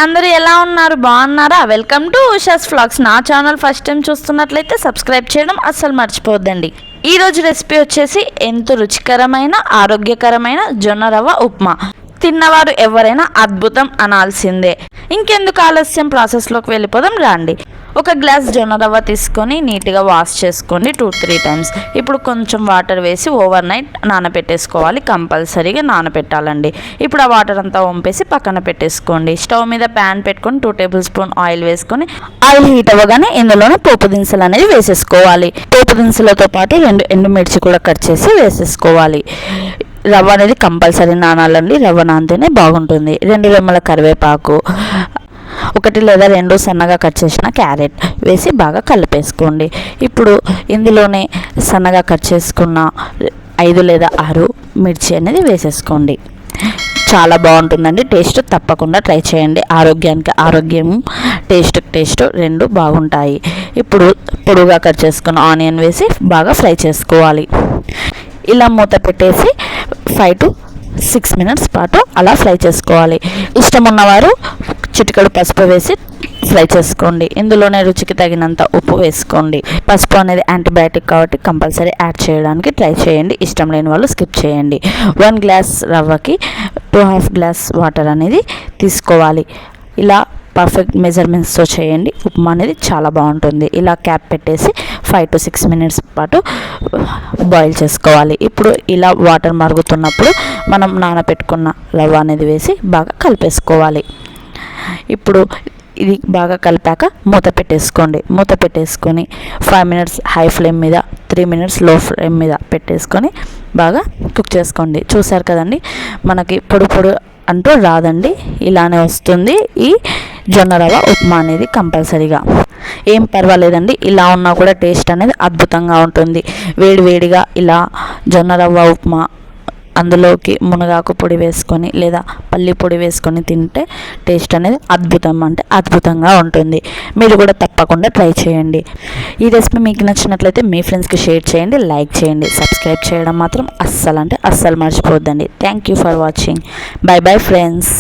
అందరూ ఎలా ఉన్నారు? బాగున్నారా? Welcome to Usha's vlogs. నా ఛానల్ ఫస్ట్ టైం చూస్తున్నట్లయితే సబ్స్క్రైబ్ చేయడం అస్సలు మర్చిపోవద్దండి. ఈరోజు రెసిపీ వచ్చేసి ఎంతో రుచికరమైన ఆరోగ్యకరమైన జొన్న రవ్వ ఉప్మా. తిన్నవారు ఎవరైనా అద్భుతం అనాల్సిందే. ఇంకెందుకు ఆలస్యం, ప్రాసెస్లోకి వెళ్ళిపోదాం రండి. ఒక గ్లాస్ జొన్న రవ్వ తీసుకొని నీట్గా వాష్ చేసుకోండి 2-3 టైమ్స్. ఇప్పుడు కొంచెం వాటర్ వేసి ఓవర్ నైట్ నానబెట్టేసుకోవాలి. కంపల్సరీగా నానబెట్టాలండి. ఇప్పుడు ఆ వాటర్ అంతా వంపేసి పక్కన పెట్టేసుకోండి. స్టవ్ మీద ప్యాన్ పెట్టుకొని 2 టేబుల్ స్పూన్ ఆయిల్ వేసుకొని ఆయిల్ హీట్ అవ్వగానే ఇందులోనే పోపు దినుసులు అనేది వేసేసుకోవాలి. పోపు దినుసులతో పాటు 2 ఎండుమిర్చి కూడా కట్ చేసి వేసేసుకోవాలి. రవ్వ అనేది కంపల్సరీ నానాలండి. రవ్వ నానితేనే బాగుంటుంది. 2 రెమ్మల కరివేపాకు, 1 లేదా 2 సన్నగా కట్ చేసిన క్యారెట్ వేసి బాగా కలిపేసుకోండి. ఇప్పుడు ఇందులోనే సన్నగా కట్ చేసుకున్న 5 లేదా 6 మిర్చి అనేది వేసేసుకోండి. చాలా బాగుంటుందండి. టేస్ట్ తప్పకుండా ట్రై చేయండి. ఆరోగ్యానికి ఆరోగ్యం, టేస్ట్ 2 బాగుంటాయి. ఇప్పుడు పొడుగా కట్ చేసుకున్న ఆనియన్ వేసి బాగా ఫ్రై చేసుకోవాలి. ఇలా మూత పెట్టేసి 5 to 6 మినిట్స్ పాటు అలా ఫ్రై చేసుకోవాలి. ఇష్టం ఉన్నవారు చిటికెడు పసుపు వేసి ఫ్రై చేసుకోండి. ఇందులోనే రుచికి తగినంత ఉప్పు వేసుకోండి. పసుపు అనేది యాంటీబయాటిక్ కాబట్టి కంపల్సరీ యాడ్ చేయడానికి ట్రై చేయండి. ఇష్టం లేని వాళ్ళు స్కిప్ చేయండి. 1 గ్లాస్ రవ్వకి 2.5 గ్లాస్ వాటర్ అనేది తీసుకోవాలి. ఇలా పర్ఫెక్ట్ మెజర్మెంట్స్తో చేయండి. ఉప్మా అనేది చాలా బాగుంటుంది. ఇలా క్యాప్ పెట్టేసి 5 to 6 మినిట్స్ పాటు బాయిల్ చేసుకోవాలి. ఇప్పుడు ఇలా వాటర్ మరుగుతున్నప్పుడు మనం నానబెట్టుకున్న రవ్వ అనేది వేసి బాగా కలిపేసుకోవాలి. ఇప్పుడు ఇది బాగా కలిపాక మూత పెట్టేసుకోండి. మూత పెట్టేసుకొని 5 మినిట్స్ హై ఫ్లేమ్ మీద, 3 మినిట్స్ లో ఫ్లేమ్ మీద పెట్టేసుకొని బాగా కుక్ చేసుకోండి. చూసారు కదండి, మనకి పొడి అంటూ రాదండి. ఇలానే వస్తుంది ఈ జొన్న రవ్వ ఉప్మా అనేది. కంపల్సరీగా ఏం పర్వాలేదండి, ఇలా ఉన్నా కూడా టేస్ట్ అనేది అద్భుతంగా ఉంటుంది. వేడివేడిగా ఇలా జొన్న రవ్వ ఉప్మా, అందులోకి మునగాకు పొడి వేసుకొని లేదా పల్లి పొడి వేసుకొని తింటే టేస్ట్ అనేది అద్భుతంగా ఉంటుంది. మీరు కూడా తప్పకుండా ట్రై చేయండి. ఈ రెసిపీ మీకు నచ్చినట్లయితే మీ ఫ్రెండ్స్కి షేర్ చేయండి, లైక్ చేయండి. సబ్స్క్రైబ్ చేయడం మాత్రం అస్సలు మర్చిపోవద్దండి. Thank you for watching. Bye bye friends.